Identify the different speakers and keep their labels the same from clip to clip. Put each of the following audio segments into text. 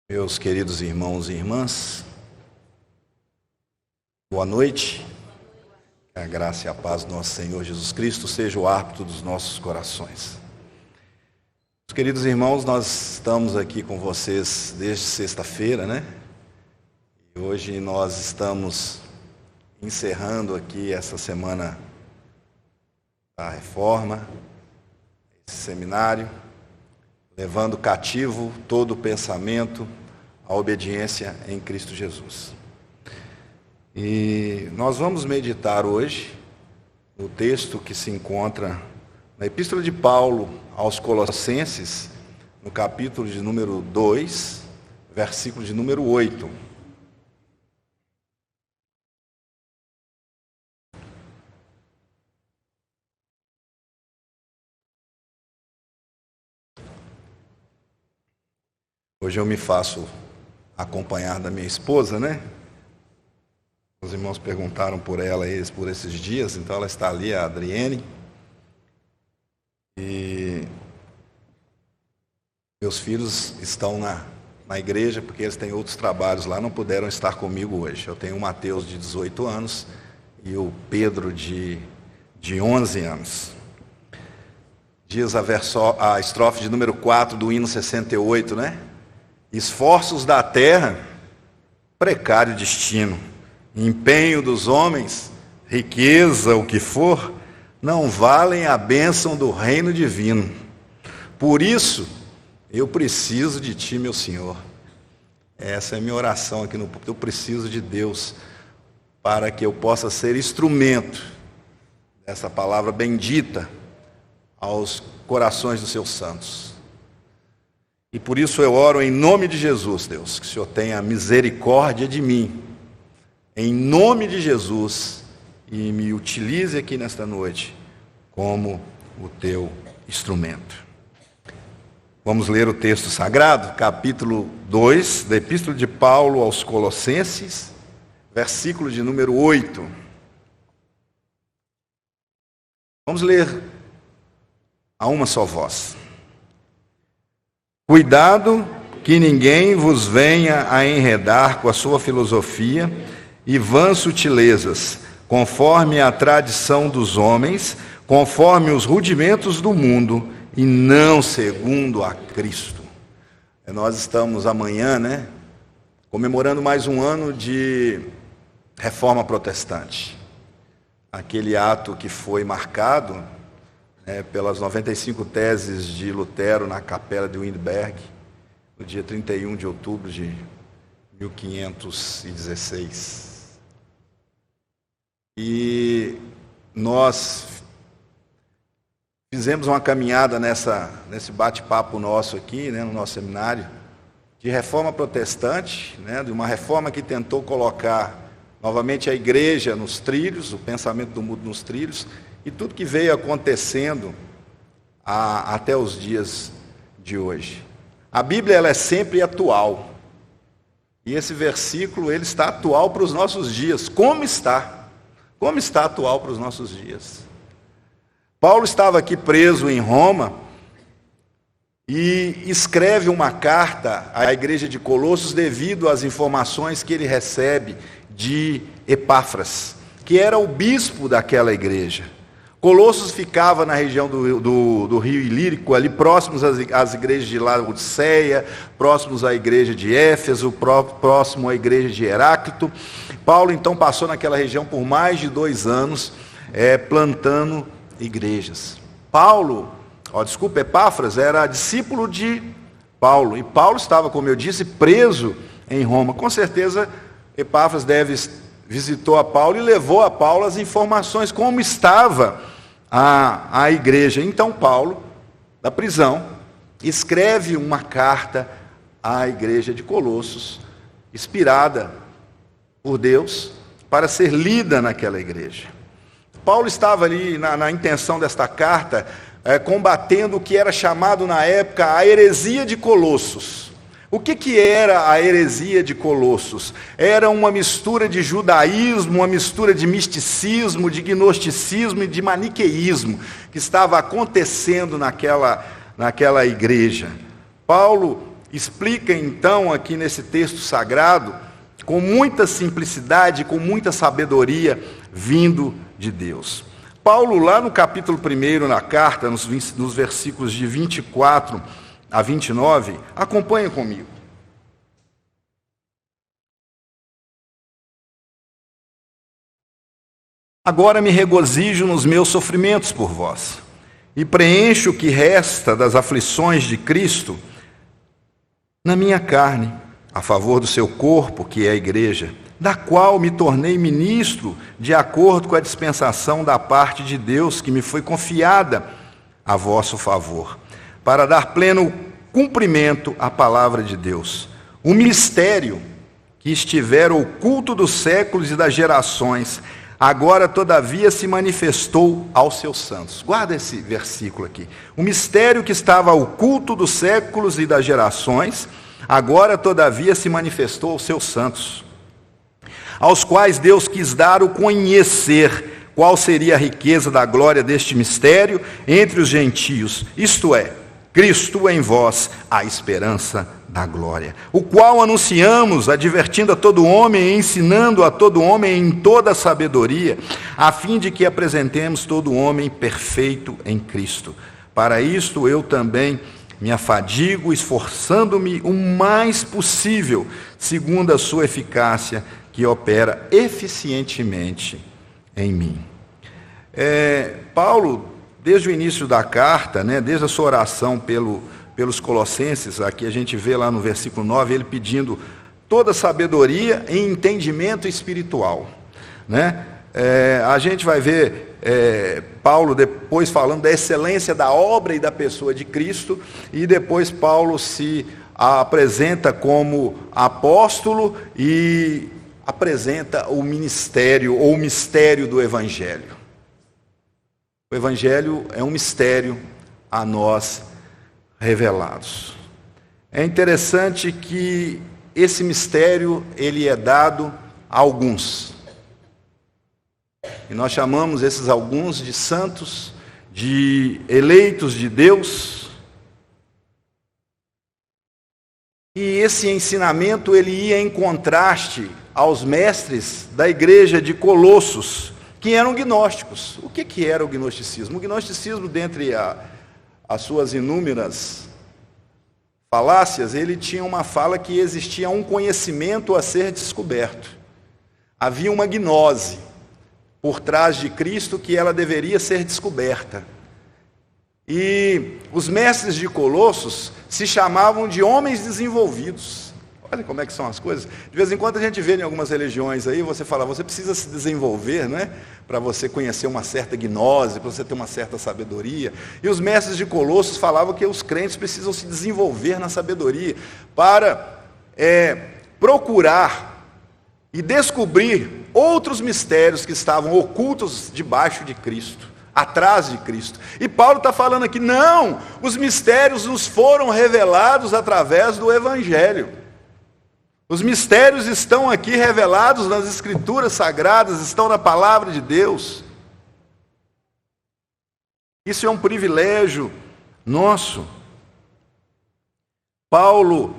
Speaker 1: Meus queridos irmãos e irmãs, boa noite. Que a graça e a paz do nosso Senhor Jesus Cristo seja o árbitro dos nossos corações. Meus queridos irmãos, nós estamos aqui com vocês desde sexta-feira, né? E hoje nós estamos encerrando aqui essa semana da reforma, esse seminário, levando cativo todo o pensamento à obediência em Cristo Jesus. E nós vamos meditar hoje no texto que se encontra na Epístola de Paulo aos Colossenses, no capítulo de número 2, versículo de número 8. Hoje eu me faço acompanhar da minha esposa, né? Os irmãos perguntaram por ela por esses dias, então ela está ali, a Adriene. E meus filhos estão na igreja, porque eles têm outros trabalhos lá, não puderam estar comigo hoje. Eu tenho o Mateus de 18 anos e o Pedro de 11 anos. Diz a estrofe de número 4 do hino 68, né? Esforços da terra, precário destino, empenho dos homens, riqueza, o que for, não valem a bênção do reino divino. Por isso, eu preciso de Ti, meu Senhor. Essa é a minha oração aqui no púlpito. Eu preciso de Deus para que eu possa ser instrumento dessa palavra bendita aos corações dos Seus santos. E por isso eu oro em nome de Jesus, Deus, que o Senhor tenha misericórdia de mim, em nome de Jesus, e me utilize aqui nesta noite como o Teu instrumento. Vamos ler o texto sagrado, capítulo 2, da Epístola de Paulo aos Colossenses, versículo de número 8. Vamos ler a uma só voz. Cuidado que ninguém vos venha a enredar com a sua filosofia e vãs sutilezas, conforme a tradição dos homens, conforme os rudimentos do mundo, e não segundo a Cristo. Nós estamos amanhã, né, comemorando mais um ano de reforma protestante. Aquele ato que foi marcado pelas 95 teses de Lutero na capela de Wittenberg, no dia 31 de outubro de 1516. E nós fizemos uma caminhada nesse bate-papo nosso aqui, né, no nosso seminário, de reforma protestante, né, de uma reforma que tentou colocar novamente a igreja nos trilhos, o pensamento do mundo nos trilhos, e tudo que veio acontecendo até os dias de hoje. A Bíblia ela é sempre atual. E esse versículo ele está atual para os nossos dias. Como está? Como está atual para os nossos dias? Paulo estava aqui preso em Roma e escreve uma carta à igreja de Colossos devido às informações que ele recebe de Epáfras, que era o bispo daquela igreja. Colossos ficava na região do rio Ilírico, ali próximos às igrejas de Laodiceia, próximos à igreja de Éfeso, próximo à igreja de Heráclito. Paulo então passou naquela região por mais de 2 anos, plantando igrejas. Epáfras era discípulo de Paulo, e Paulo estava, como eu disse, preso em Roma. Com certeza, Epáfras visitou a Paulo e levou a Paulo as informações, como estava a igreja. Então Paulo, da prisão, escreve uma carta à igreja de Colossos, inspirada por Deus, para ser lida naquela igreja. Paulo estava ali na intenção desta carta, combatendo o que era chamado na época a heresia de Colossos. O que era a heresia de Colossos? Era uma mistura de judaísmo, uma mistura de misticismo, de gnosticismo e de maniqueísmo que estava acontecendo naquela igreja. Paulo explica então aqui nesse texto sagrado, com muita simplicidade, com muita sabedoria, vindo de Deus. Paulo, lá no capítulo 1 na carta, nos versículos de 24 a 29, acompanha comigo. Agora me regozijo nos meus sofrimentos por vós, e preencho o que resta das aflições de Cristo na minha carne, a favor do seu corpo, que é a igreja, da qual me tornei ministro de acordo com a dispensação da parte de Deus que me foi confiada a vosso favor, para dar pleno cumprimento à palavra de Deus, o mistério que estivera oculto dos séculos e das gerações, agora todavia se manifestou aos seus santos. Guarda esse versículo aqui. O mistério que estava oculto dos séculos e das gerações, agora todavia se manifestou aos seus santos, aos quais Deus quis dar o conhecer qual seria a riqueza da glória deste mistério entre os gentios, isto é, Cristo em vós, a esperança da glória, o qual anunciamos, advertindo a todo homem e ensinando a todo homem em toda sabedoria, a fim de que apresentemos todo homem perfeito em Cristo. Para isto eu também me afadigo, esforçando-me o mais possível, segundo a sua eficácia, que opera eficientemente em mim. Paulo, desde o início da carta, desde a sua oração pelos Colossenses, aqui a gente vê lá no versículo 9, ele pedindo toda sabedoria e entendimento espiritual. A gente vai ver Paulo depois falando da excelência da obra e da pessoa de Cristo, e depois Paulo se apresenta como apóstolo e apresenta o ministério ou o mistério do Evangelho. O Evangelho é um mistério a nós revelados. É interessante que esse mistério ele é dado a alguns. E nós chamamos esses alguns de santos, de eleitos de Deus. E esse ensinamento ele ia em contraste aos mestres da igreja de Colossos, que eram gnósticos. O que era o gnosticismo? O gnosticismo, dentre as suas inúmeras falácias, ele tinha uma fala que existia um conhecimento a ser descoberto. Havia uma gnose por trás de Cristo que ela deveria ser descoberta. E os mestres de Colossos se chamavam de homens desenvolvidos. Olha como é que são as coisas. De vez em quando a gente vê em algumas religiões aí, você fala, você precisa se desenvolver, para você conhecer uma certa gnose, para você ter uma certa sabedoria. E os mestres de Colossos falavam que os crentes precisam se desenvolver na sabedoria para procurar e descobrir outros mistérios que estavam ocultos debaixo de Cristo, atrás de Cristo. E Paulo está falando aqui, não, os mistérios nos foram revelados através do Evangelho. Os mistérios estão aqui revelados nas Escrituras Sagradas, estão na Palavra de Deus. Isso é um privilégio nosso. Paulo,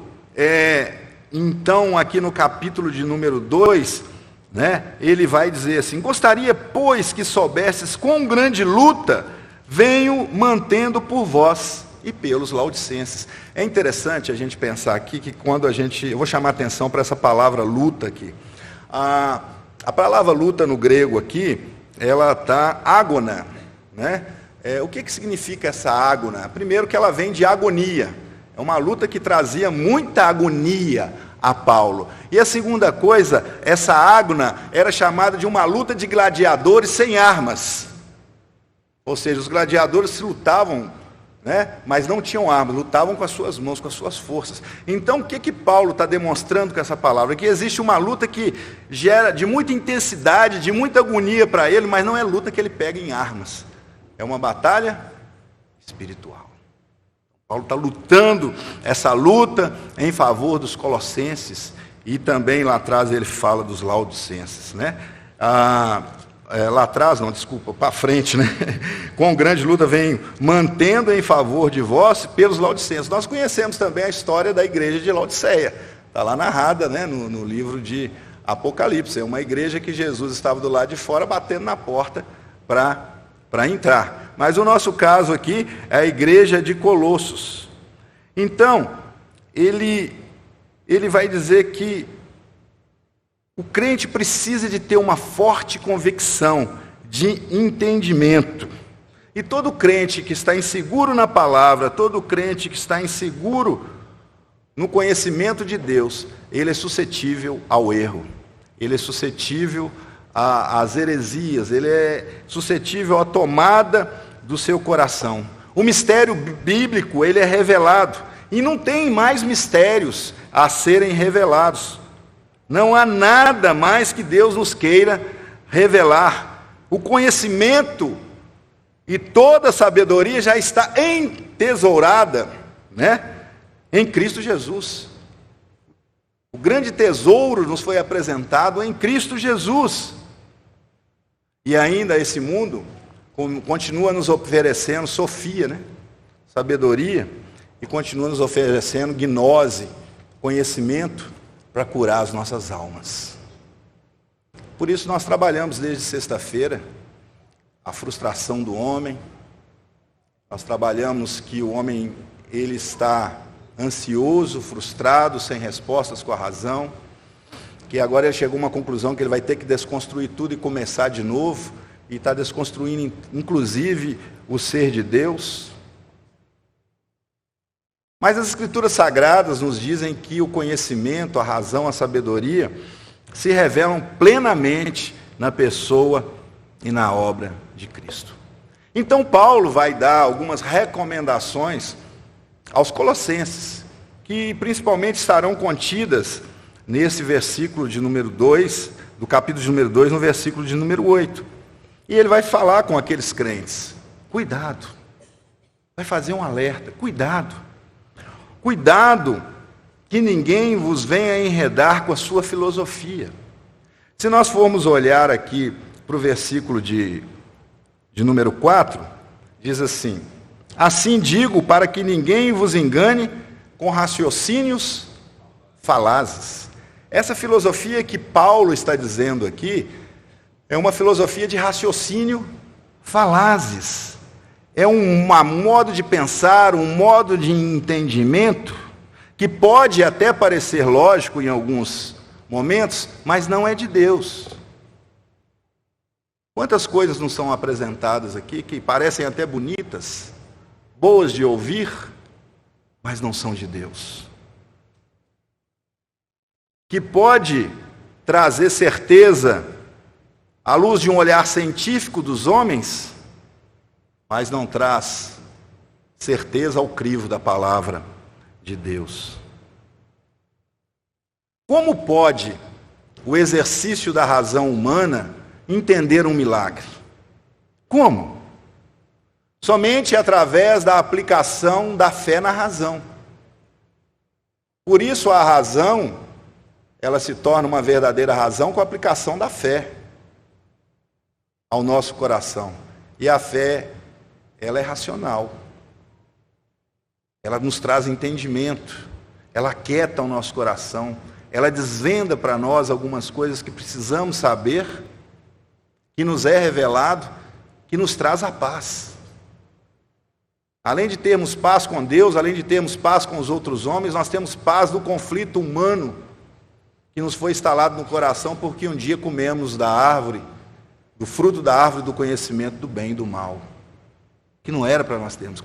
Speaker 1: então, aqui no capítulo de número 2, ele vai dizer assim, gostaria, pois, que soubesses quão grande luta venho mantendo por vós e pelos laodicenses. É interessante a gente pensar aqui que quando eu vou chamar a atenção para essa palavra luta aqui. A palavra luta no grego aqui, ela está ágona, o que significa essa ágona? Primeiro que ela vem de agonia. É uma luta que trazia muita agonia a Paulo. E a segunda coisa, essa ágona era chamada de uma luta de gladiadores sem armas. Ou seja, os gladiadores se lutavam, mas não tinham armas, lutavam com as suas mãos, com as suas forças. Então, o que Paulo está demonstrando com essa palavra? Que existe uma luta que gera de muita intensidade, de muita agonia para ele, mas não é luta que ele pega em armas. É uma batalha espiritual. Paulo está lutando essa luta em favor dos colossenses, e também lá atrás ele fala dos laodicenses. lá atrás, não, desculpa, para frente, né? Com grande luta venho mantendo em favor de vós pelos laodicenses. Nós conhecemos também a história da igreja de Laodiceia. Está lá narrada, né, no livro de Apocalipse. É uma igreja que Jesus estava do lado de fora batendo na porta para entrar. Mas o nosso caso aqui é a igreja de Colossos. Então, ele vai dizer que o crente precisa de ter uma forte convicção de entendimento. E todo crente que está inseguro na palavra, todo crente que está inseguro no conhecimento de Deus, ele é suscetível ao erro. Ele é suscetível às heresias, ele é suscetível à tomada do seu coração. O mistério bíblico, ele é revelado, e não tem mais mistérios a serem revelados. Não há nada mais que Deus nos queira revelar. O conhecimento e toda a sabedoria já está entesourada, né, em Cristo Jesus. O grande tesouro nos foi apresentado em Cristo Jesus. E ainda esse mundo continua nos oferecendo sofia, né, sabedoria, e continua nos oferecendo gnose, conhecimento, para curar as nossas almas. Por isso nós trabalhamos desde sexta-feira a frustração do homem. Nós trabalhamos que o homem, ele está ansioso, frustrado, sem respostas com a razão, que agora ele chegou a uma conclusão que ele vai ter que desconstruir tudo e começar de novo, e está desconstruindo inclusive o ser de Deus. Mas as Escrituras Sagradas nos dizem que o conhecimento, a razão, a sabedoria se revelam plenamente na pessoa e na obra de Cristo. Então Paulo vai dar algumas recomendações aos colossenses, que principalmente estarão contidas nesse versículo de número 2, do capítulo de número 2, no versículo de número 8. E ele vai falar com aqueles crentes: cuidado, vai fazer um alerta, cuidado. Cuidado que ninguém vos venha enredar com a sua filosofia. Se nós formos olhar aqui para o versículo de número 4, diz assim: assim digo, para que ninguém vos engane com raciocínios falazes. Essa filosofia que Paulo está dizendo aqui é uma filosofia de raciocínio falazes. É um modo de pensar, um modo de entendimento que pode até parecer lógico em alguns momentos, mas não é de Deus. Quantas coisas não são apresentadas aqui que parecem até bonitas, boas de ouvir, mas não são de Deus. Que pode trazer certeza à luz de um olhar científico dos homens, mas não traz certeza ao crivo da palavra de Deus. Como pode o exercício da razão humana entender um milagre? Como? Somente através da aplicação da fé na razão. Por isso a razão, ela se torna uma verdadeira razão com a aplicação da fé ao nosso coração. E a fé, ela é racional. Ela nos traz entendimento. Ela aquieta o nosso coração. Ela desvenda para nós algumas coisas que precisamos saber, que nos é revelado, que nos traz a paz. Além de termos paz com Deus, além de termos paz com os outros homens, nós temos paz do conflito humano que nos foi instalado no coração porque um dia comemos da árvore, do fruto da árvore do conhecimento do bem e do mal, que não era para nós termos.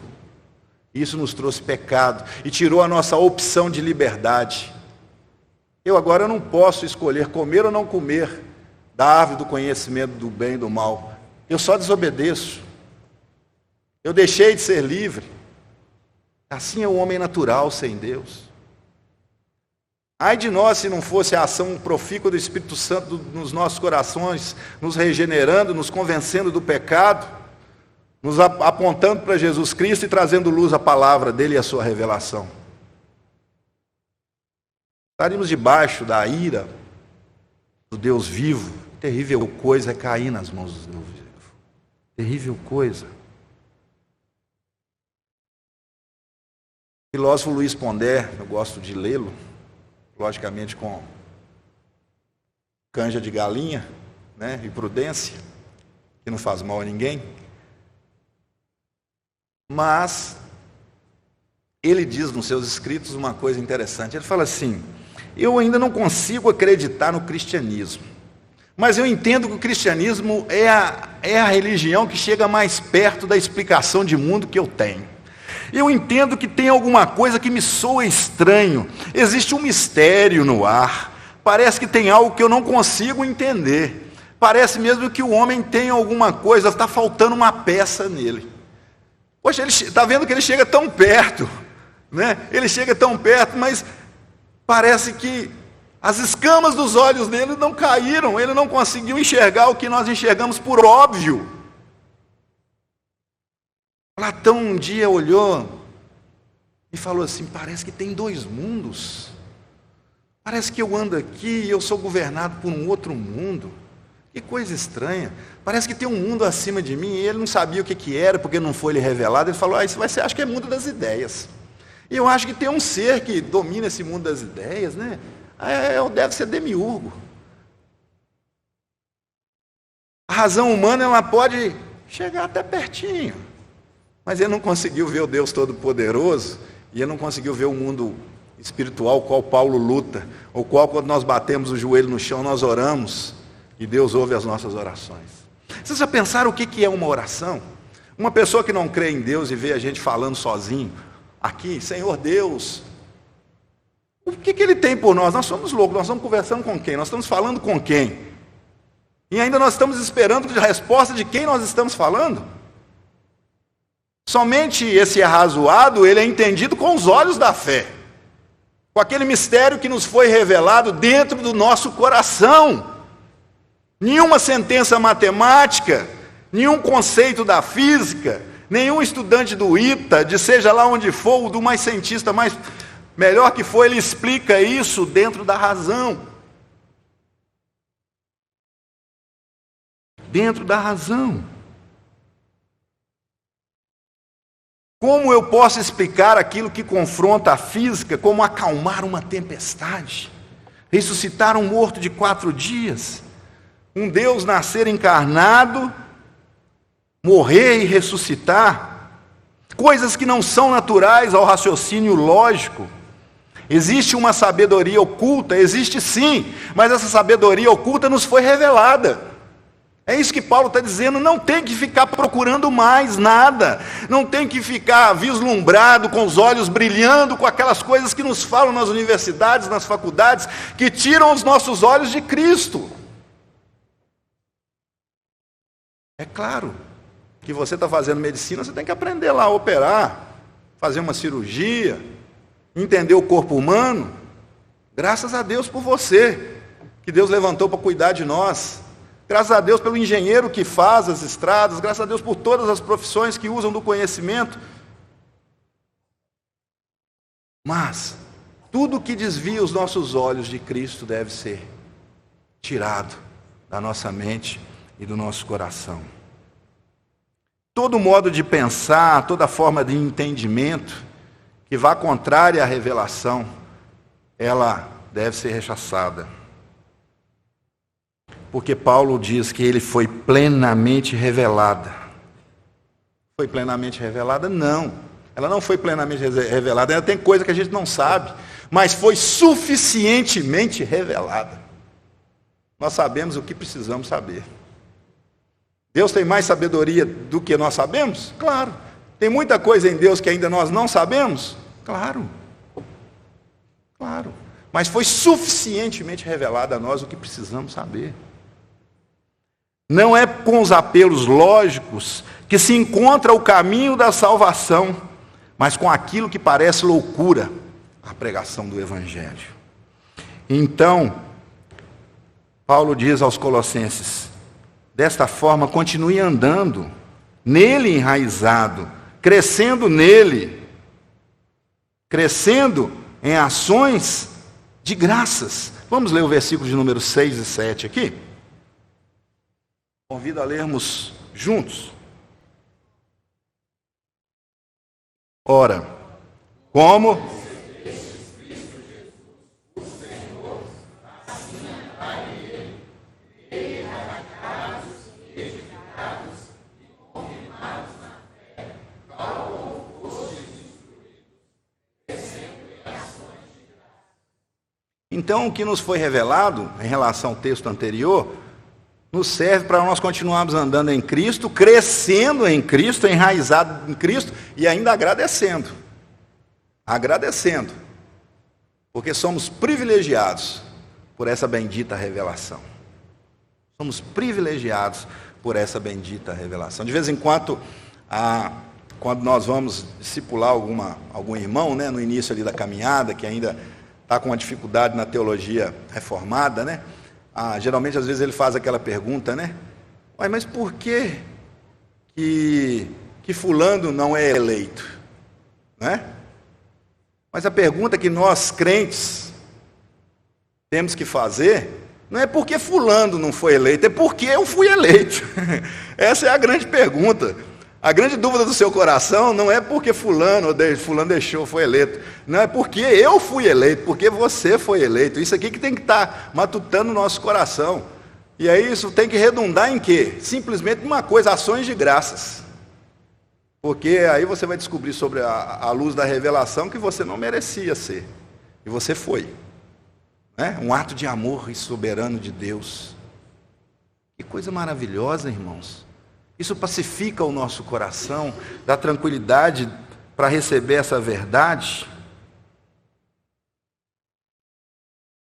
Speaker 1: Isso nos trouxe pecado e tirou a nossa opção de liberdade. Eu agora não posso escolher comer ou não comer da árvore do conhecimento do bem e do mal. Eu só desobedeço. Eu deixei de ser livre. Assim é o homem natural sem Deus. Ai de nós se não fosse a ação profícua do Espírito Santo nos nossos corações, nos regenerando, nos convencendo do pecado, nos apontando para Jesus Cristo e trazendo luz à palavra dele e à sua revelação. Estaríamos debaixo da ira do Deus vivo, Terrível coisa é cair nas mãos dos deuses. Terrível coisa. O filósofo Luiz Pondé, eu gosto de lê-lo, logicamente com canja de galinha, né, e prudência, que não faz mal a ninguém. Mas ele diz nos seus escritos uma coisa interessante. Ele fala assim: eu ainda não consigo acreditar no cristianismo, mas eu entendo que o cristianismo é a religião que chega mais perto da explicação de mundo que eu tenho. Eu entendo que tem alguma coisa que me soa estranho, existe um mistério no ar, parece que tem algo que eu não consigo entender, parece mesmo que o homem tem alguma coisa, está faltando uma peça nele. Poxa, ele está vendo que ele chega tão perto, né? Ele chega tão perto, mas parece que as escamas dos olhos dele não caíram, ele não conseguiu enxergar o que nós enxergamos por óbvio. Platão um dia olhou e falou assim: parece que tem dois mundos, parece que eu ando aqui e eu sou governado por um outro mundo, que coisa estranha, parece que tem um mundo acima de mim, e ele não sabia o que era, porque não foi lhe revelado. Ele falou: isso vai ser, acho que é mundo das ideias, e eu acho que tem um ser que domina esse mundo das ideias, né? Deve ser demiurgo. A razão humana, ela pode chegar até pertinho, mas ele não conseguiu ver o Deus Todo-Poderoso, e ele não conseguiu ver o mundo espiritual, o qual Paulo luta, o qual, quando nós batemos o joelho no chão, nós oramos, e Deus ouve as nossas orações. Vocês já pensaram o que é uma oração? Uma pessoa que não crê em Deus e vê a gente falando sozinho, aqui: Senhor Deus, o que Ele tem por nós? Nós somos loucos, nós estamos conversando com quem? Nós estamos falando com quem? E ainda nós estamos esperando a resposta de quem nós estamos falando? Somente esse arrazoado, ele é entendido com os olhos da fé, com aquele mistério que nos foi revelado dentro do nosso coração. Nenhuma sentença matemática, nenhum conceito da física, nenhum estudante do ITA, de seja lá onde for, do mais cientista, mais melhor que for, ele explica isso dentro da razão. Dentro da razão. Como eu posso explicar aquilo que confronta a física, como acalmar uma tempestade, ressuscitar um morto de 4 dias, um Deus nascer encarnado, morrer e ressuscitar, coisas que não são naturais ao raciocínio lógico. Existe uma sabedoria oculta, existe sim, mas essa sabedoria oculta nos foi revelada. É isso que Paulo está dizendo. Não tem que ficar procurando mais nada, não tem que ficar vislumbrado, com os olhos brilhando, com aquelas coisas que nos falam nas universidades, nas faculdades, que tiram os nossos olhos de Cristo. É claro que você está fazendo medicina, você tem que aprender lá a operar, fazer uma cirurgia, entender o corpo humano. Graças a Deus por você, que Deus levantou para cuidar de nós. Graças a Deus pelo engenheiro que faz as estradas, graças a Deus por todas as profissões que usam do conhecimento. Mas tudo que desvia os nossos olhos de Cristo deve ser tirado da nossa mente e do nosso coração. Todo modo de pensar, toda forma de entendimento que vá contrária à revelação, ela deve ser rechaçada. Porque Paulo diz que ele foi plenamente revelada. Foi plenamente revelada? Não. Ela não foi plenamente revelada. Ela tem coisa que a gente não sabe, mas foi suficientemente revelada. Nós sabemos o que precisamos saber. Deus tem mais sabedoria do que nós sabemos? Claro. Tem muita coisa em Deus que ainda nós não sabemos? Claro. Claro. Mas foi suficientemente revelado a nós o que precisamos saber. Não é com os apelos lógicos que se encontra o caminho da salvação, mas com aquilo que parece loucura, a pregação do Evangelho. Então, Paulo diz aos Colossenses: desta forma, continue andando, nele enraizado, crescendo nele, crescendo em ações de graças. Vamos ler o versículo de número 6 e 7 aqui? Convido a lermos juntos. Ora, como então, o que nos foi revelado, em relação ao texto anterior, nos serve para nós continuarmos andando em Cristo, crescendo em Cristo, enraizado em Cristo e ainda agradecendo. Agradecendo. Porque somos privilegiados por essa bendita revelação. Somos privilegiados por essa bendita revelação. De vez em quando, quando nós vamos discipular algum irmão, né, no início ali da caminhada, que ainda está com uma dificuldade na teologia reformada, né? Geralmente, às vezes, ele faz aquela pergunta, né? Mas por que fulano não é eleito? Né? Mas a pergunta que nós, crentes, temos que fazer, não é porque fulano não foi eleito, é porque eu fui eleito. Essa é a grande pergunta. A grande dúvida do seu coração não é porque fulano deixou, foi eleito. Não é porque eu fui eleito, porque você foi eleito. Isso aqui que tem que estar matutando no nosso coração. E aí isso tem que redundar em quê? Simplesmente uma coisa, ações de graças. Porque aí você vai descobrir sobre a luz da revelação que você não merecia ser. E você foi. Né? Um ato de amor e soberano de Deus. Que coisa maravilhosa, irmãos. Isso pacifica o nosso coração, dá tranquilidade para receber essa verdade.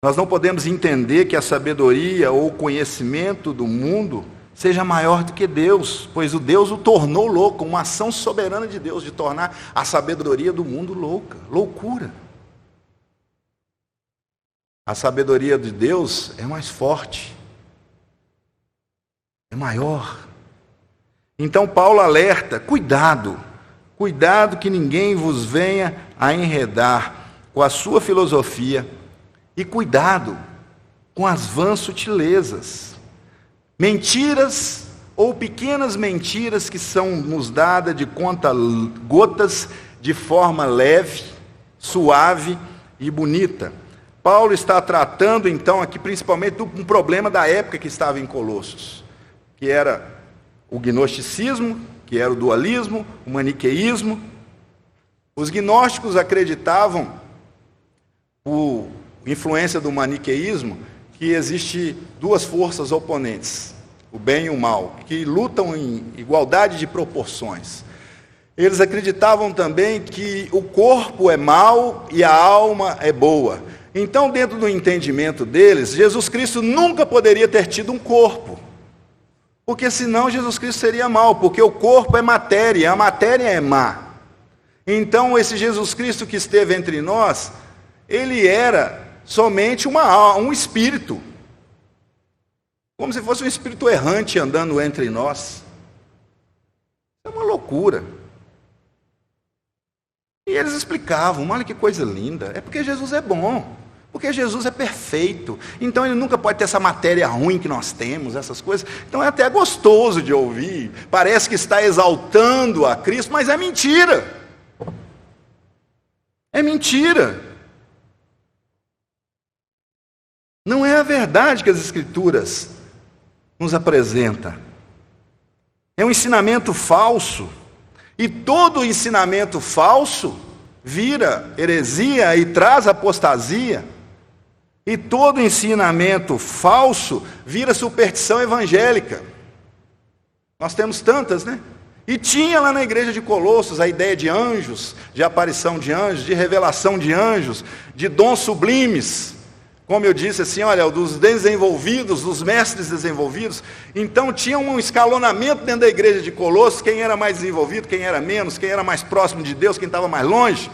Speaker 1: Nós não podemos entender que a sabedoria ou o conhecimento do mundo seja maior do que Deus, pois o Deus o tornou louco, uma ação soberana de Deus de tornar a sabedoria do mundo loucura. A sabedoria de Deus é mais forte, é maior. Então Paulo alerta, cuidado que ninguém vos venha a enredar com a sua filosofia, e cuidado com as vãs sutilezas, mentiras ou pequenas mentiras que são nos dadas de conta-gotas de forma leve, suave e bonita. Paulo está tratando então aqui principalmente de um problema da época que estava em Colossos, que era o gnosticismo, que era o dualismo, o maniqueísmo. Os gnósticos acreditavam, por influência do maniqueísmo, que existe duas forças oponentes, o bem e o mal, que lutam em igualdade de proporções. Eles acreditavam também que o corpo é mau e a alma é boa. Então, dentro do entendimento deles, Jesus Cristo nunca poderia ter tido um corpo. Porque senão Jesus Cristo seria mau, porque o corpo é matéria, a matéria é má. Então esse Jesus Cristo que esteve entre nós, ele era somente um espírito. Como se fosse um espírito errante andando entre nós. É uma loucura. E eles explicavam, olha que coisa linda, é porque Jesus é bom. Porque Jesus é perfeito, então ele nunca pode ter essa matéria ruim que nós temos, essas coisas. Então é até gostoso de ouvir, parece que está exaltando a Cristo, mas é mentira. É mentira. Não é a verdade que as Escrituras nos apresentam. É um ensinamento falso, e todo ensinamento falso vira heresia e traz apostasia. E todo ensinamento falso vira superstição evangélica. Nós temos tantas, né? E tinha lá na igreja de Colossos a ideia de anjos, de aparição de anjos, de revelação de anjos, de dons sublimes. Como eu disse assim, olha, dos desenvolvidos, dos mestres desenvolvidos. Então tinha um escalonamento dentro da igreja de Colossos, quem era mais desenvolvido, quem era menos, quem era mais próximo de Deus, quem estava mais longe.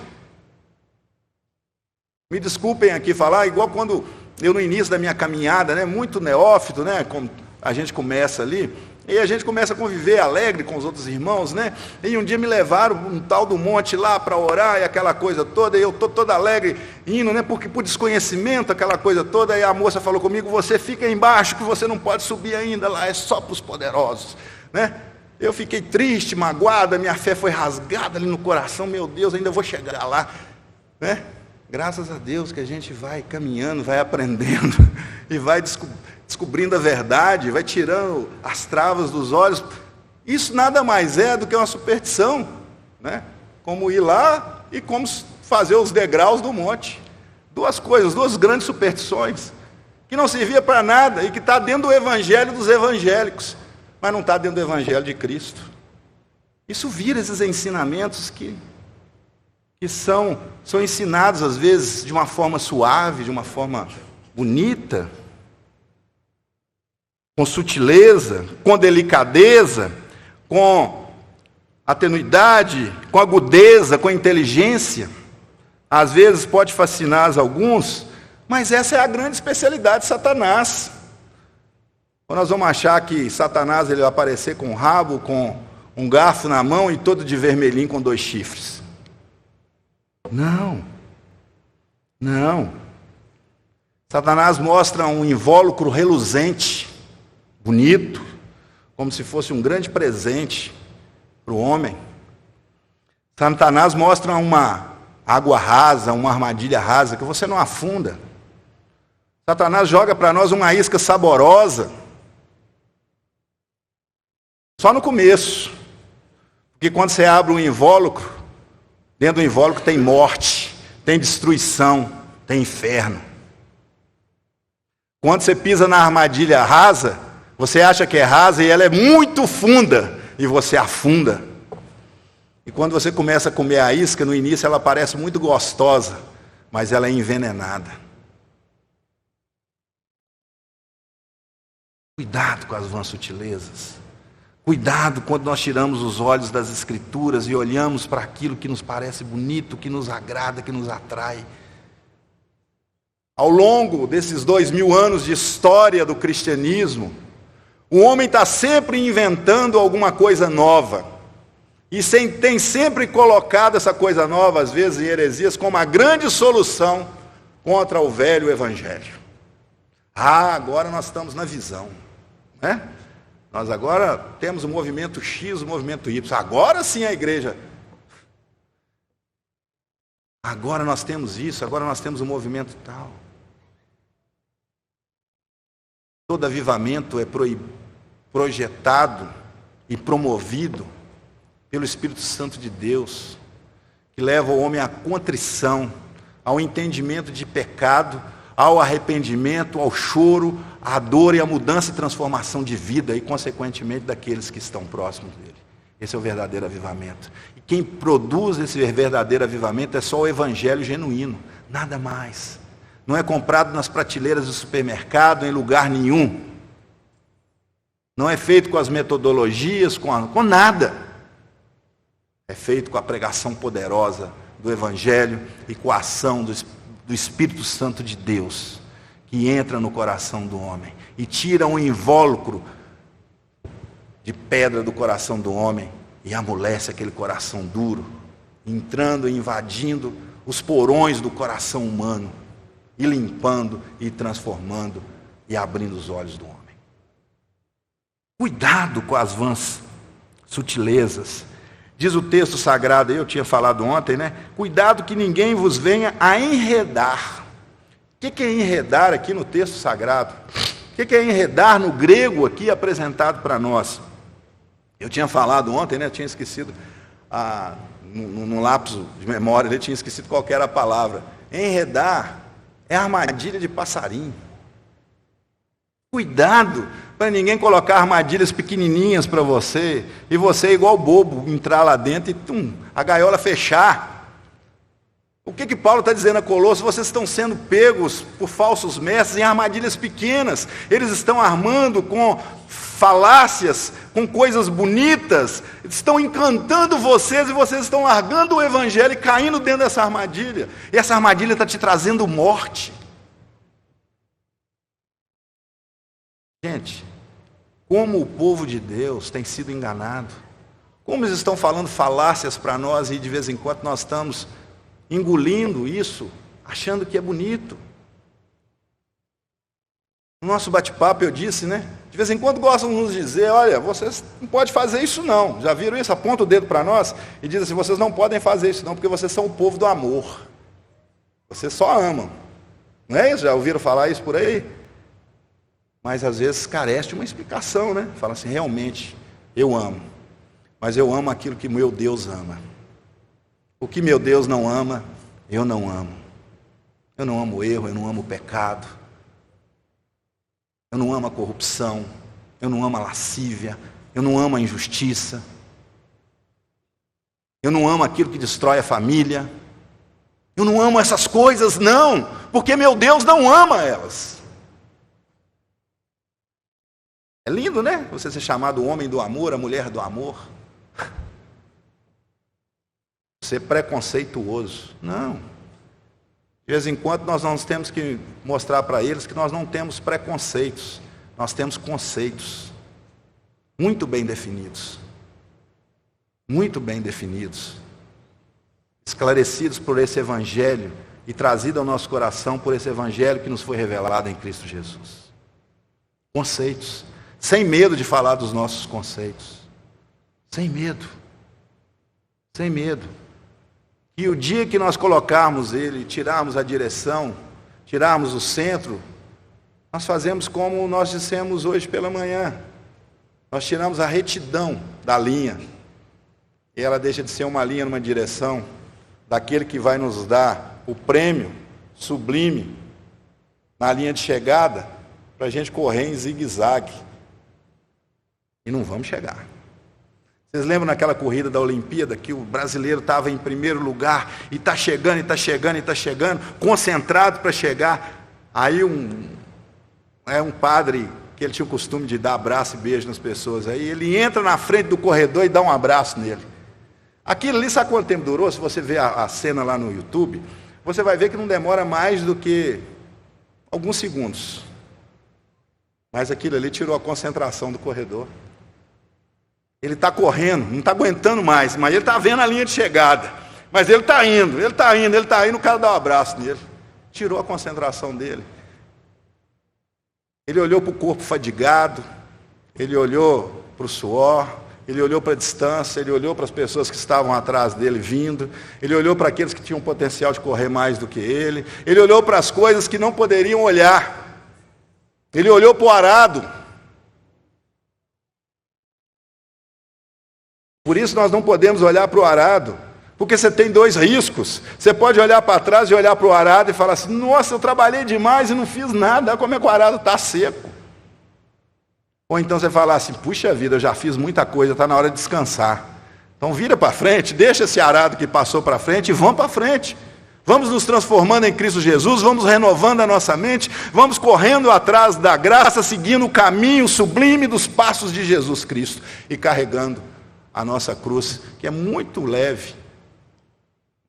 Speaker 1: Me desculpem aqui falar, igual quando eu no início da minha caminhada, né, muito neófito, né, como a gente começa ali, E a gente começa a conviver alegre com os outros irmãos, né? E um dia me levaram um tal do monte lá para orar e aquela coisa toda, e eu estou todo alegre indo, né? Porque por desconhecimento, aquela coisa toda, e a moça falou comigo: você fica embaixo que você não pode subir ainda, lá é só para os poderosos, né? Eu fiquei triste, magoada, minha fé foi rasgada ali no coração, meu Deus, ainda vou chegar lá, né? Graças a Deus que a gente vai caminhando, vai aprendendo e vai descobrindo a verdade, vai tirando as travas dos olhos. Isso nada mais é do que uma superstição, né? Como ir lá e como fazer os degraus do monte. Duas coisas, duas grandes superstições, que não servia para nada e que está dentro do evangelho dos evangélicos, mas não está dentro do evangelho de Cristo. Isso vira esses ensinamentos que são ensinados às vezes de uma forma suave, de uma forma bonita, com sutileza, com delicadeza, com atenuidade, com agudeza, com inteligência. Às vezes pode fascinar alguns, mas essa é a grande especialidade de Satanás. Ou nós vamos achar que Satanás ele vai aparecer com um rabo, com um garfo na mão e todo de vermelhinho com 2 chifres. Não. Não. Satanás mostra um invólucro reluzente, bonito, como se fosse um grande presente para o homem. Satanás mostra uma água rasa, uma armadilha rasa, que você não afunda. Satanás joga para nós uma isca saborosa, só no começo. Porque quando você abre um invólucro, dentro do invólucro tem morte, tem destruição, tem inferno. Quando você pisa na armadilha rasa, você acha que é rasa e ela é muito funda, e você afunda. E quando você começa a comer a isca, no início ela parece muito gostosa, mas ela é envenenada. Cuidado com as vãs sutilezas. Cuidado quando nós tiramos os olhos das Escrituras e olhamos para aquilo que nos parece bonito, que nos agrada, que nos atrai. Ao longo desses 2000 anos de história do cristianismo, o homem está sempre inventando alguma coisa nova. E tem sempre colocado essa coisa nova, às vezes em heresias, como a grande solução contra o velho evangelho. Agora nós estamos na visão, né? Nós agora temos o movimento X, o movimento Y. Agora sim a igreja. Agora nós temos isso, agora nós temos o movimento tal. Todo avivamento é projetado e promovido pelo Espírito Santo de Deus, que leva o homem à contrição, ao entendimento de pecado, ao arrependimento, ao choro, à dor e à mudança e transformação de vida e, consequentemente, daqueles que estão próximos dele. Esse é o verdadeiro avivamento. E quem produz esse verdadeiro avivamento é só o evangelho genuíno, nada mais. Não é comprado nas prateleiras do supermercado, em lugar nenhum. Não é feito com as metodologias, com nada. É feito com a pregação poderosa do evangelho e com a ação do Espírito Santo de Deus, que entra no coração do homem e tira um invólucro de pedra do coração do homem e amolece aquele coração duro, entrando e invadindo os porões do coração humano e limpando e transformando e abrindo os olhos do homem. Cuidado com as vãs sutilezas. Diz o texto sagrado, eu tinha falado ontem, né? Cuidado que ninguém vos venha a enredar. O que é enredar aqui no texto sagrado? O que é enredar no grego aqui apresentado para nós? Eu tinha falado ontem, né? Eu tinha esquecido, no lapso de memória, eu tinha esquecido qual era a palavra. Enredar é armadilha de passarinho. Cuidado para ninguém colocar armadilhas pequenininhas para você, e você, igual bobo, entrar lá dentro e a gaiola fechar. O que Paulo está dizendo a Colossos? Vocês estão sendo pegos por falsos mestres em armadilhas pequenas. Eles estão armando com falácias, com coisas bonitas, estão encantando vocês e vocês estão largando o evangelho e caindo dentro dessa armadilha. E essa armadilha está te trazendo morte. Gente, Como o povo de Deus tem sido enganado. Como eles estão falando falácias para nós e de vez em quando nós estamos engolindo isso, achando que é bonito. No nosso bate-papo eu disse, né? De vez em quando gostam de nos dizer, olha, vocês não podem fazer isso não. Já viram isso? Aponta o dedo para nós e diz assim, vocês não podem fazer isso não, porque vocês são o povo do amor. Vocês só amam. Não é isso? Já ouviram falar isso por aí? Mas às vezes carece de uma explicação, né? Fala assim, realmente, eu amo. Mas eu amo aquilo que meu Deus ama. O que meu Deus não ama, eu não amo. Eu não amo o erro, eu não amo o pecado. Eu não amo a corrupção. Eu não amo a lascívia. Eu não amo a injustiça. Eu não amo aquilo que destrói a família. Eu não amo essas coisas, não. Porque meu Deus não ama elas. É lindo, né? Você ser chamado o homem do amor, a mulher do amor. Ser preconceituoso. Não. De vez em quando nós temos que mostrar para eles que nós não temos preconceitos. Nós temos conceitos. Muito bem definidos. Muito bem definidos. Esclarecidos por esse evangelho e trazido ao nosso coração por esse evangelho que nos foi revelado em Cristo Jesus. Conceitos. Sem medo de falar dos nossos conceitos. Sem medo. Sem medo. E o dia que nós colocarmos ele, tirarmos a direção, tirarmos o centro, nós fazemos como nós dissemos hoje pela manhã. Nós tiramos a retidão da linha. E ela deixa de ser uma linha numa direção daquele que vai nos dar o prêmio sublime na linha de chegada para a gente correr em zigue-zague. E não vamos chegar. Vocês lembram naquela corrida da Olimpíada que o brasileiro estava em primeiro lugar e está chegando, e está chegando, e está chegando, concentrado para chegar. Aí um padre, que ele tinha o costume de dar abraço e beijo nas pessoas, aí ele entra na frente do corredor e dá um abraço nele. Aquilo ali, sabe quanto tempo durou? Se você ver a cena lá no YouTube, você vai ver que não demora mais do que alguns segundos. Mas aquilo ali tirou a concentração do corredor. Ele está correndo, não está aguentando mais, mas ele está vendo a linha de chegada. Mas ele está indo, o cara dá um abraço nele. Tirou a concentração dele. Ele olhou para o corpo fadigado, ele olhou para o suor, ele olhou para a distância, ele olhou para as pessoas que estavam atrás dele vindo, ele olhou para aqueles que tinham potencial de correr mais do que ele olhou para as coisas que não poderiam olhar, ele olhou para o arado. Por isso nós não podemos olhar para o arado, porque você tem dois riscos. Você pode olhar para trás e olhar para o arado e falar assim, nossa, eu trabalhei demais e não fiz nada, olha como é que o arado está seco. Ou então você falar assim, puxa vida, eu já fiz muita coisa, está na hora de descansar. Então vira para frente, deixa esse arado que passou para frente e vamos para frente. Vamos nos transformando em Cristo Jesus, vamos renovando a nossa mente, vamos correndo atrás da graça, seguindo o caminho sublime dos passos de Jesus Cristo e carregando a nossa cruz, que é muito leve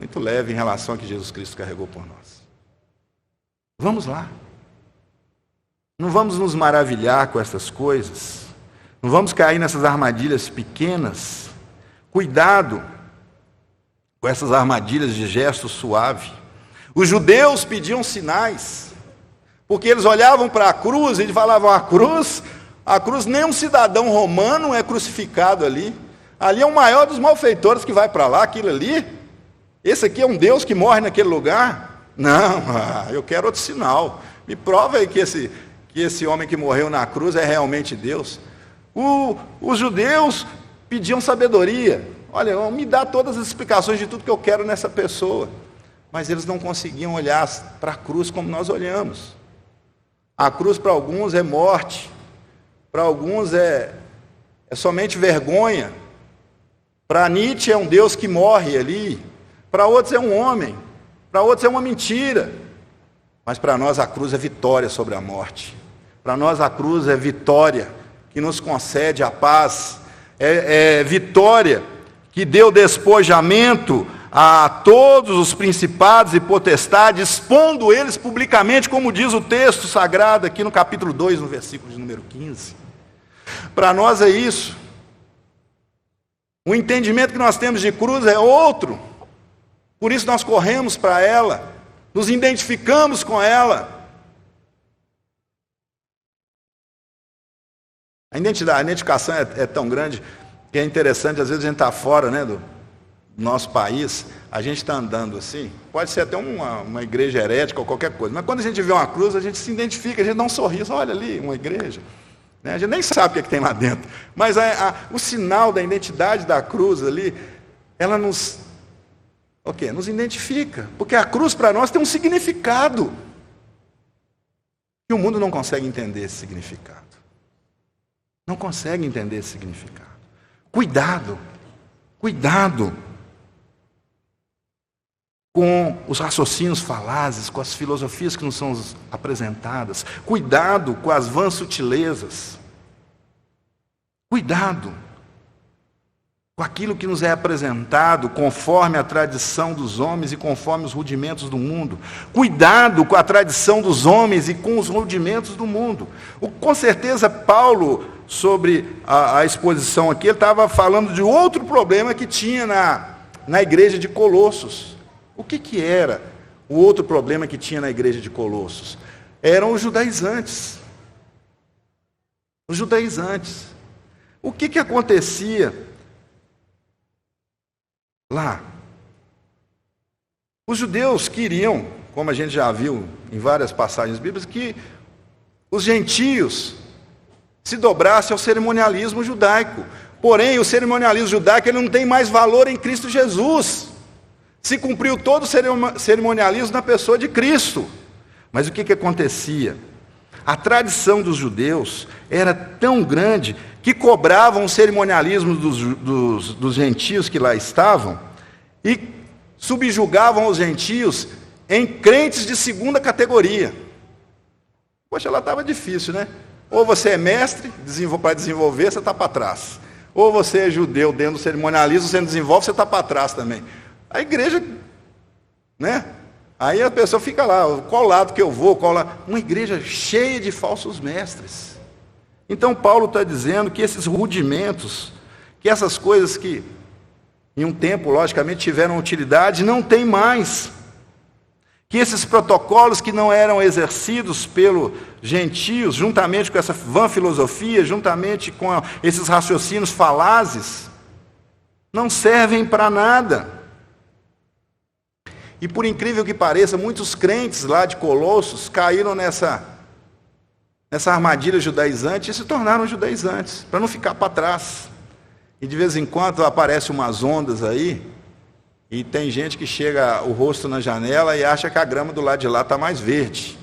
Speaker 1: em relação ao que Jesus Cristo carregou por nós. Vamos lá. Não vamos nos maravilhar com essas coisas, não vamos cair nessas armadilhas pequenas. Cuidado com essas armadilhas de gesto suave. Os judeus pediam sinais, porque eles olhavam para a cruz e falavam, a cruz, nenhum cidadão romano é crucificado ali. Ali é o maior dos malfeitores que vai para lá, aquilo ali. Esse aqui é um Deus que morre naquele lugar? Não, eu quero outro sinal. Me prova aí que esse homem que morreu na cruz é realmente Deus. Os judeus pediam sabedoria. Olha, me dá todas as explicações de tudo que eu quero nessa pessoa. Mas eles não conseguiam olhar para a cruz como nós olhamos. A cruz para alguns é morte. Para alguns é somente vergonha. Para Nietzsche é um Deus que morre ali. Para outros é um homem. Para outros é uma mentira. Mas para nós a cruz é vitória sobre a morte. Para nós a cruz é vitória que nos concede a paz. É vitória que deu despojamento a todos os principados e potestades, expondo eles publicamente, como diz o texto sagrado aqui no capítulo 2, no versículo de número 15. Para nós é isso. O entendimento que nós temos de cruz é outro. Por isso nós corremos para ela, nos identificamos com ela. A identificação é tão grande que é interessante, às vezes a gente está fora, né, do nosso país, a gente está andando assim, pode ser até uma igreja herética ou qualquer coisa, mas quando a gente vê uma cruz, a gente se identifica, a gente dá um sorriso, olha ali, uma igreja. A gente nem sabe o que tem lá dentro, mas o sinal da identidade da cruz ali, ela nos identifica, porque a cruz para nós tem um significado, e o mundo não consegue entender esse significado, não consegue entender esse significado. Cuidado com os raciocínios falazes, com as filosofias que nos são apresentadas. Cuidado com as vãs sutilezas. Cuidado com aquilo que nos é apresentado conforme a tradição dos homens e conforme os rudimentos do mundo. Cuidado com a tradição dos homens e com os rudimentos do mundo. Com certeza, Paulo, sobre a exposição aqui, ele estava falando de outro problema que tinha na igreja de Colossos. O que era o outro problema que tinha na igreja de Colossos? Eram os judaizantes. Os judaizantes. O que acontecia lá? Os judeus queriam, como a gente já viu em várias passagens bíblicas, que os gentios se dobrassem ao cerimonialismo judaico. Porém, o cerimonialismo judaico ele não tem mais valor em Cristo Jesus. Se cumpriu todo o cerimonialismo na pessoa de Cristo. Mas o que acontecia? A tradição dos judeus era tão grande que cobravam o cerimonialismo dos gentios que lá estavam e subjugavam os gentios em crentes de segunda categoria. Poxa, lá estava difícil, né? Ou você é mestre, para desenvolver, você está para trás. Ou você é judeu dentro do cerimonialismo, você não desenvolve, você está para trás também. A igreja, né? Aí a pessoa fica lá, qual lado que eu vou, qual lado? Uma igreja cheia de falsos mestres. Então Paulo está dizendo que esses rudimentos, que essas coisas que em um tempo, logicamente, tiveram utilidade, não tem mais. Que esses protocolos que não eram exercidos pelos gentios, juntamente com essa vã filosofia, juntamente com esses raciocínios falazes, não servem para nada. E por incrível que pareça, muitos crentes lá de Colossos caíram nessa armadilha judaizante e se tornaram judaizantes, para não ficar para trás. E de vez em quando aparecem umas ondas aí, e tem gente que chega o rosto na janela e acha que a grama do lado de lá está mais verde.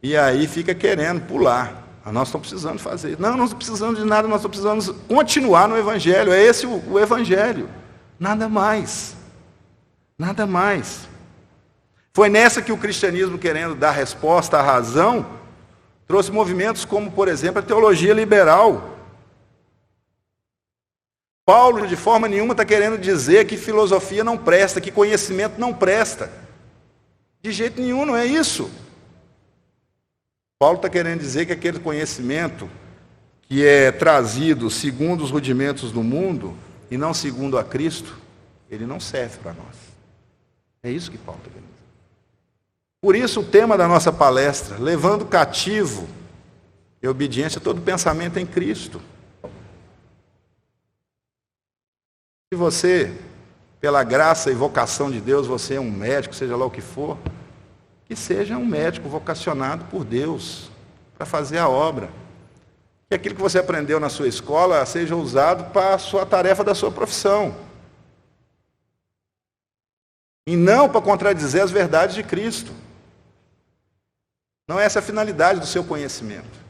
Speaker 1: E aí fica querendo pular. Nós estamos precisando fazer. Não, nós não precisamos de nada, nós precisamos continuar no Evangelho. É esse o Evangelho. Nada mais. Nada mais. Foi nessa que o cristianismo, querendo dar resposta à razão, trouxe movimentos como, por exemplo, a teologia liberal. Paulo, de forma nenhuma, está querendo dizer que filosofia não presta, que conhecimento não presta. De jeito nenhum, não é isso. Paulo está querendo dizer que aquele conhecimento que é trazido segundo os rudimentos do mundo e não segundo a Cristo, ele não serve para nós. É isso que Paulo está querendo dizer. Por isso o tema da nossa palestra, levando cativo e obediência todo pensamento em Cristo. Se você, pela graça e vocação de Deus, você é um médico, seja lá o que for, que seja um médico vocacionado por Deus para fazer a obra. Que aquilo que você aprendeu na sua escola seja usado para a sua tarefa da sua profissão. E não para contradizer as verdades de Cristo. Não é essa a finalidade do seu conhecimento.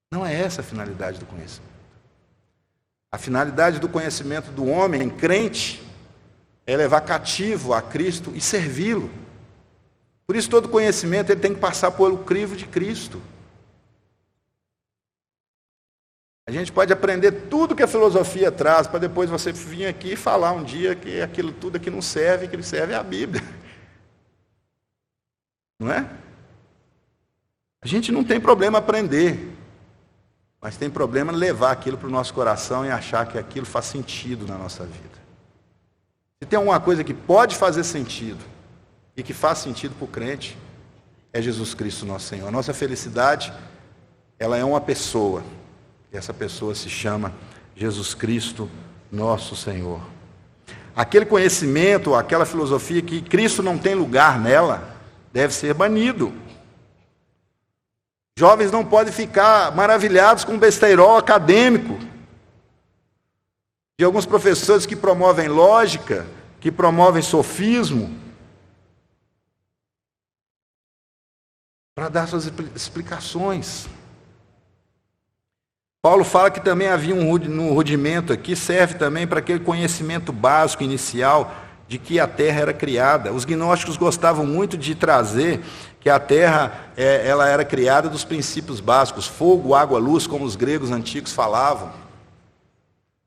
Speaker 1: Não é essa a finalidade do conhecimento. A finalidade do conhecimento do homem crente é levar cativo a Cristo e servi-lo. Por isso todo conhecimento ele tem que passar pelo crivo de Cristo. A gente pode aprender tudo que a filosofia traz, para depois você vir aqui e falar um dia que aquilo tudo aqui não serve, que serve é a Bíblia. Não é? A gente não tem problema aprender. Mas tem problema levar aquilo para o nosso coração e achar que aquilo faz sentido na nossa vida. Se tem alguma coisa que pode fazer sentido e que faz sentido para o crente, é Jesus Cristo nosso Senhor. A nossa felicidade, ela é uma pessoa. E essa pessoa se chama Jesus Cristo nosso Senhor. Aquele conhecimento, aquela filosofia que Cristo não tem lugar nela, deve ser banido. Jovens não podem ficar maravilhados com o besteirol acadêmico de alguns professores que promovem lógica, que promovem sofismo, para dar suas explicações. Paulo fala que também havia um rudimento aqui, serve também para aquele conhecimento básico, inicial, de que a terra era criada. Os gnósticos gostavam muito de trazer que a terra ela era criada dos princípios básicos, fogo, água, luz, como os gregos antigos falavam.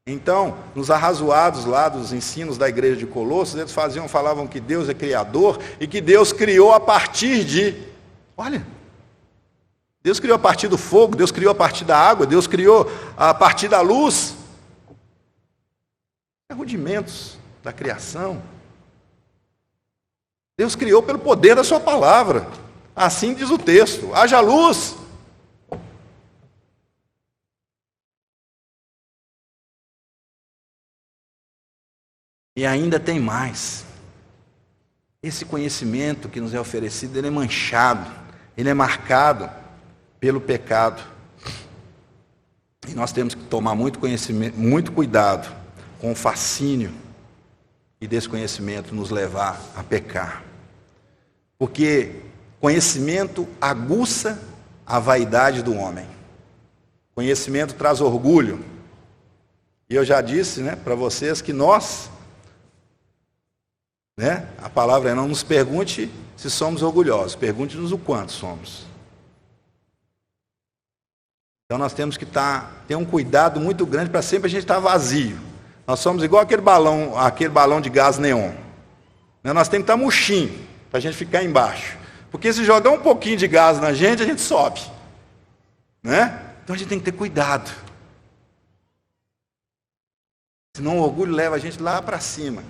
Speaker 1: Então, nos arrazoados lá dos ensinos da igreja de Colossos, eles falavam que Deus é criador e que Deus criou a partir de... Olha, Deus criou a partir do fogo, Deus criou a partir da água, Deus criou a partir da luz. Rudimentos da criação. Deus criou pelo poder da sua palavra. Assim diz o texto: haja luz. E ainda tem mais. Esse conhecimento que nos é oferecido, ele é manchado, ele é marcado pelo pecado. E nós temos que tomar muito conhecimento, muito cuidado com o fascínio e desse conhecimento nos levar a pecar. Porque conhecimento aguça a vaidade do homem. Conhecimento traz orgulho. E eu já disse, para vocês que nós, a palavra é: não nos pergunte se somos orgulhosos, pergunte-nos o quanto somos. Então nós temos que ter um cuidado muito grande para sempre a gente estar vazio. Nós somos igual aquele balão de gás neon. Nós temos que estar murchinho, para a gente ficar embaixo. Porque se jogar um pouquinho de gás na gente, a gente sobe. Então a gente tem que ter cuidado. Senão o orgulho leva a gente lá para cima.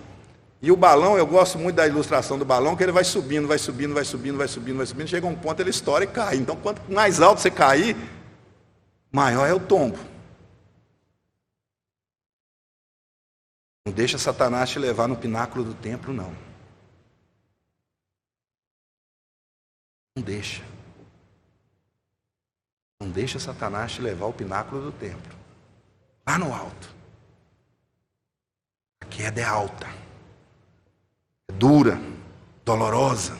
Speaker 1: E o balão, eu gosto muito da ilustração do balão, que ele vai subindo, vai subindo, vai subindo, vai subindo, vai subindo, chega a um ponto, ele estoura e cai. Então, quanto mais alto você cair, maior é o tombo. Não deixa Satanás te levar no pináculo do templo, não. Não deixa. Não deixa Satanás te levar ao pináculo do templo. Lá no alto. A queda é alta. É dura. Dolorosa.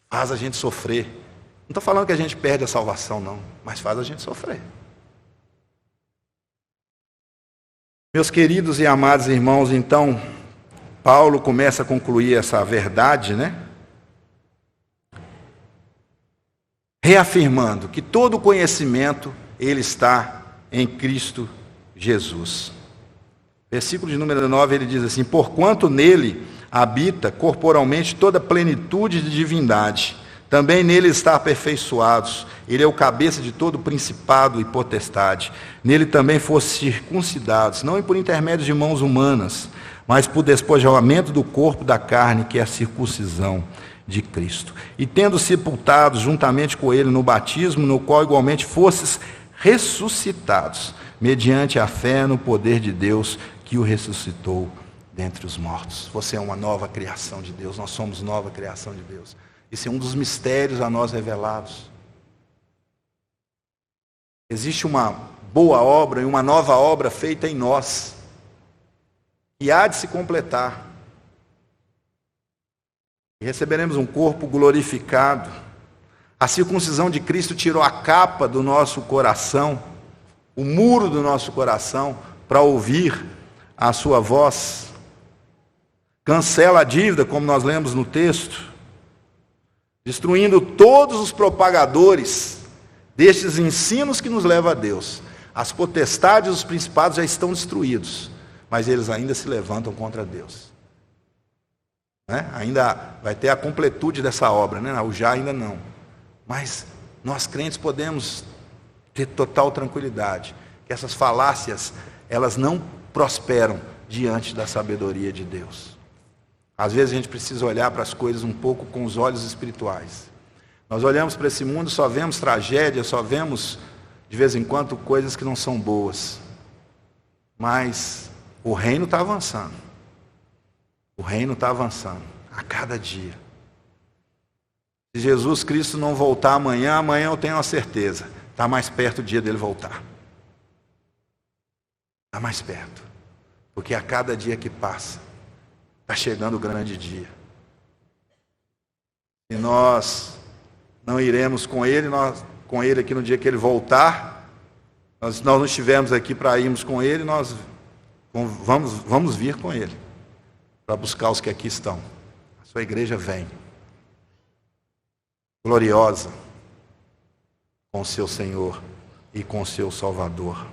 Speaker 1: Faz a gente sofrer. Não estou falando que a gente perde a salvação, não. Mas faz a gente sofrer. Meus queridos e amados irmãos, então, Paulo começa a concluir essa verdade, reafirmando que todo conhecimento, ele está em Cristo Jesus. Versículo de número 9, ele diz assim: porquanto nele habita corporalmente toda a plenitude de divindade, também nele está aperfeiçoados. Ele é o cabeça de todo principado e potestade. Nele também fosse circuncidados, não por intermédio de mãos humanas, mas por despojamento do corpo da carne, que é a circuncisão de Cristo. E tendo sepultados juntamente com ele no batismo, no qual igualmente fosses ressuscitados, mediante a fé no poder de Deus, que o ressuscitou dentre os mortos. Você é uma nova criação de Deus, nós somos nova criação de Deus. Esse é um dos mistérios a nós revelados. Existe uma boa obra e uma nova obra feita em nós, que há de se completar. E receberemos um corpo glorificado. A circuncisão de Cristo tirou a capa do nosso coração, o muro do nosso coração, para ouvir a sua voz. Cancela a dívida, como nós lemos no texto, destruindo todos os propagadores destes ensinos que nos levam a Deus. As potestades e os principados já estão destruídos, mas eles ainda se levantam contra Deus. Ainda vai ter a completude dessa obra, o já ainda não. Mas nós crentes podemos ter total tranquilidade, que essas falácias, elas não prosperam diante da sabedoria de Deus. Às vezes a gente precisa olhar para as coisas um pouco com os olhos espirituais. Nós olhamos para esse mundo, só vemos tragédia, só vemos de vez em quando coisas que não são boas. Mas o reino está avançando. O reino está avançando a cada dia. Se Jesus Cristo não voltar amanhã eu tenho a certeza, está mais perto o dia dele voltar. Está mais perto. Porque a cada dia que passa, está chegando o grande dia. E nós não iremos com ele aqui no dia que ele voltar. Nós não estivermos aqui para irmos com ele, nós vamos vir com ele, para buscar os que aqui estão. A sua igreja vem, gloriosa, com o seu Senhor e com o seu Salvador.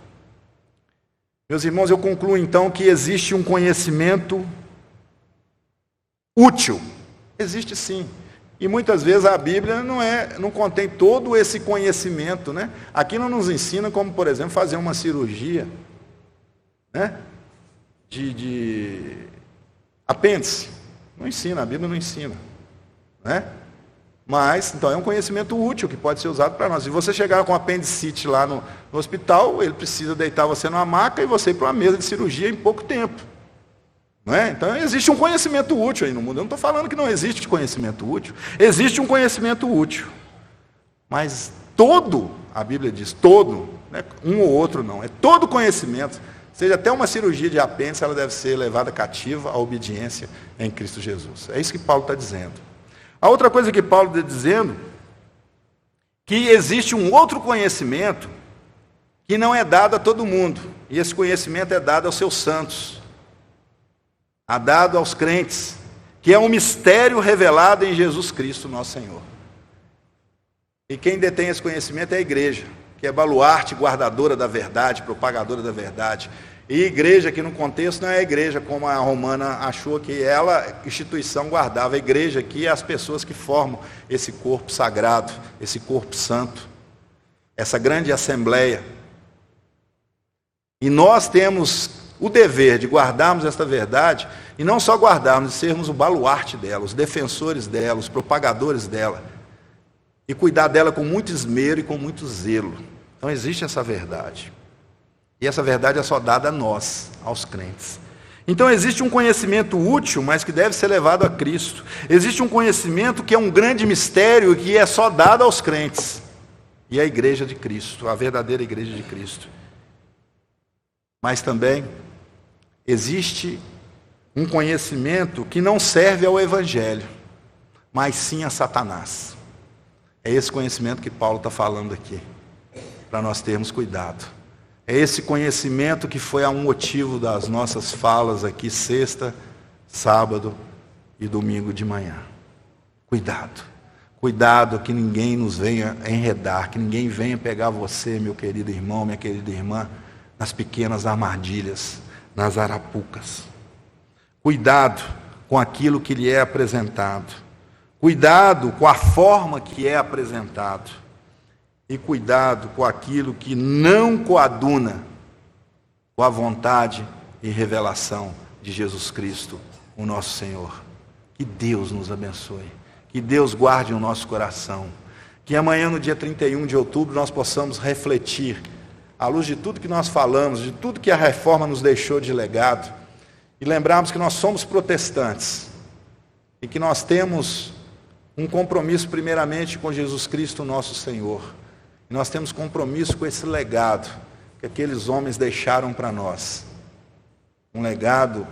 Speaker 1: Meus irmãos, eu concluo então que existe um conhecimento útil. Existe sim. E muitas vezes a Bíblia não contém todo esse conhecimento, né? Aqui não nos ensina como, por exemplo, fazer uma cirurgia, né? De apêndice. Não ensina, a Bíblia não ensina, né? Mas, então, é um conhecimento útil que pode ser usado para nós. Se você chegar com apendicite lá no hospital, ele precisa deitar você numa maca e você ir para uma mesa de cirurgia em pouco tempo. Não é? Então, existe um conhecimento útil aí no mundo. Eu não estou falando que não existe conhecimento útil. Existe um conhecimento útil. Mas todo, a Bíblia diz, todo, né? Um ou outro não, é todo conhecimento, seja até uma cirurgia de apêndice, ela deve ser levada cativa à obediência em Cristo Jesus. É isso que Paulo está dizendo. A outra coisa que Paulo está dizendo, que existe um outro conhecimento que não é dado a todo mundo. E esse conhecimento é dado aos seus santos. É dado aos crentes. Que é um mistério revelado em Jesus Cristo, nosso Senhor. E quem detém esse conhecimento é a igreja, que é baluarte, guardadora da verdade, propagadora da verdade. E igreja, que no contexto não é a igreja como a romana achou que ela, instituição, guardava. A igreja aqui é as pessoas que formam esse corpo sagrado, esse corpo santo, essa grande assembleia. E nós temos o dever de guardarmos esta verdade, e não só guardarmos, de sermos o baluarte dela, os defensores dela, os propagadores dela, e cuidar dela com muito esmero e com muito zelo. Então existe essa verdade. E essa verdade é só dada a nós, aos crentes. Então existe um conhecimento útil, mas que deve ser levado a Cristo. Existe um conhecimento que é um grande mistério e que é só dado aos crentes. E a igreja de Cristo, a verdadeira igreja de Cristo. Mas também existe um conhecimento que não serve ao Evangelho, mas sim a Satanás. É esse conhecimento que Paulo está falando aqui, para nós termos cuidado. É esse conhecimento que foi um motivo das nossas falas aqui, sexta, sábado e domingo de manhã. Cuidado. Cuidado que ninguém nos venha enredar, que ninguém venha pegar você, meu querido irmão, minha querida irmã, nas pequenas armadilhas, nas arapucas. Cuidado com aquilo que lhe é apresentado. Cuidado com a forma que é apresentado. E cuidado com aquilo que não coaduna com a vontade e revelação de Jesus Cristo, o nosso Senhor. Que Deus nos abençoe. Que Deus guarde o nosso coração. Que amanhã, no dia 31 de outubro, nós possamos refletir, à luz de tudo que nós falamos, de tudo que a reforma nos deixou de legado, e lembrarmos que nós somos protestantes, e que nós temos um compromisso primeiramente com Jesus Cristo, nosso Senhor. E nós temos compromisso com esse legado que aqueles homens deixaram para nós. Um legado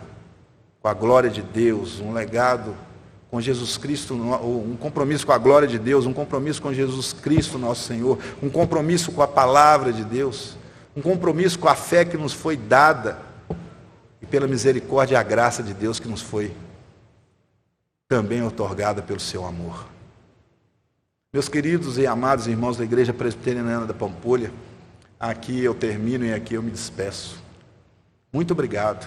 Speaker 1: com a glória de Deus, um legado com Jesus Cristo, um compromisso com a glória de Deus, um compromisso com Jesus Cristo, nosso Senhor, um compromisso com a palavra de Deus, um compromisso com a fé que nos foi dada e pela misericórdia e a graça de Deus que nos foi também otorgada pelo seu amor. Meus queridos e amados irmãos da Igreja Presbiteriana da Pampulha, aqui eu termino e aqui eu me despeço. Muito obrigado,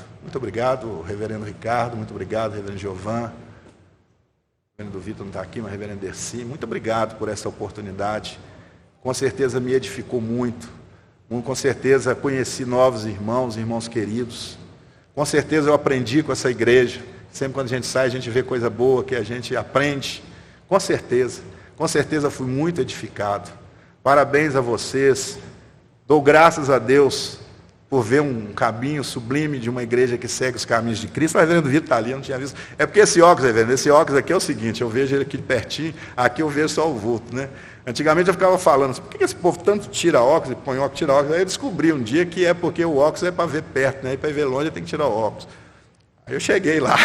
Speaker 1: reverendo Ricardo, muito obrigado, reverendo Giovan, o reverendo Vitor não está aqui, mas o reverendo Dercy, muito obrigado por essa oportunidade. com certeza me edificou muito. Com certeza conheci novos irmãos queridos. Com certeza eu aprendi com essa igreja. Sempre quando a gente sai, a gente vê coisa boa que a gente aprende. Com certeza fui muito edificado. Parabéns a vocês. Dou graças a Deus por ver um caminho sublime de uma igreja que segue os caminhos de Cristo. O reverendo Vitor está ali, eu não tinha visto. É porque esse óculos aqui é o seguinte, eu vejo ele aqui pertinho, aqui eu vejo só o vulto, né? Antigamente eu ficava falando, por que esse povo tanto tira óculos e põe óculos, tira óculos? Aí eu descobri um dia que é porque o óculos é para ver perto, né? E para ver longe tem que tirar o óculos. Aí eu cheguei lá.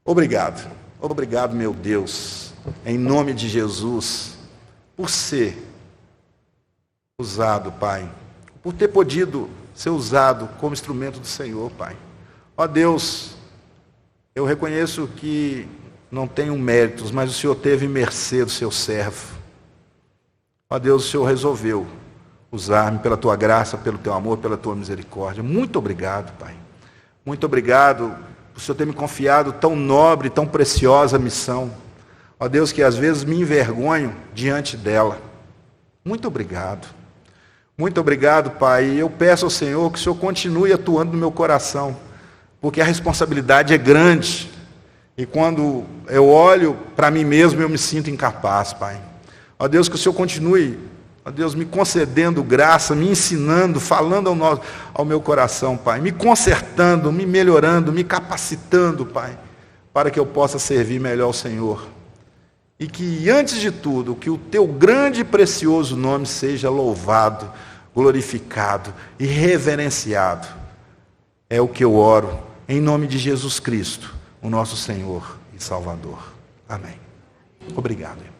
Speaker 1: Obrigado, meu Deus, em nome de Jesus, por ser usado, Pai, por ter podido ser usado como instrumento do Senhor, Pai. Ó Deus, eu reconheço que não tenho méritos, mas o Senhor teve mercê do seu servo. Ó Deus, o Senhor resolveu usar-me pela tua graça, pelo teu amor, pela tua misericórdia. Muito obrigado, Pai. Muito obrigado por o Senhor ter me confiado tão nobre, tão preciosa missão. Ó Deus, que às vezes me envergonho diante dela. Muito obrigado. Muito obrigado, Pai. E eu peço ao Senhor que o Senhor continue atuando no meu coração, porque a responsabilidade é grande. E quando eu olho para mim mesmo, eu me sinto incapaz, Pai. Ó Deus, que o Senhor continue, ó Deus, me concedendo graça, me ensinando, falando ao meu coração, Pai. Me consertando, me melhorando, me capacitando, Pai, para que eu possa servir melhor ao Senhor. E que, antes de tudo, que o teu grande e precioso nome seja louvado, glorificado e reverenciado. É o que eu oro, em nome de Jesus Cristo, o nosso Senhor e Salvador. Amém. Obrigado, irmão.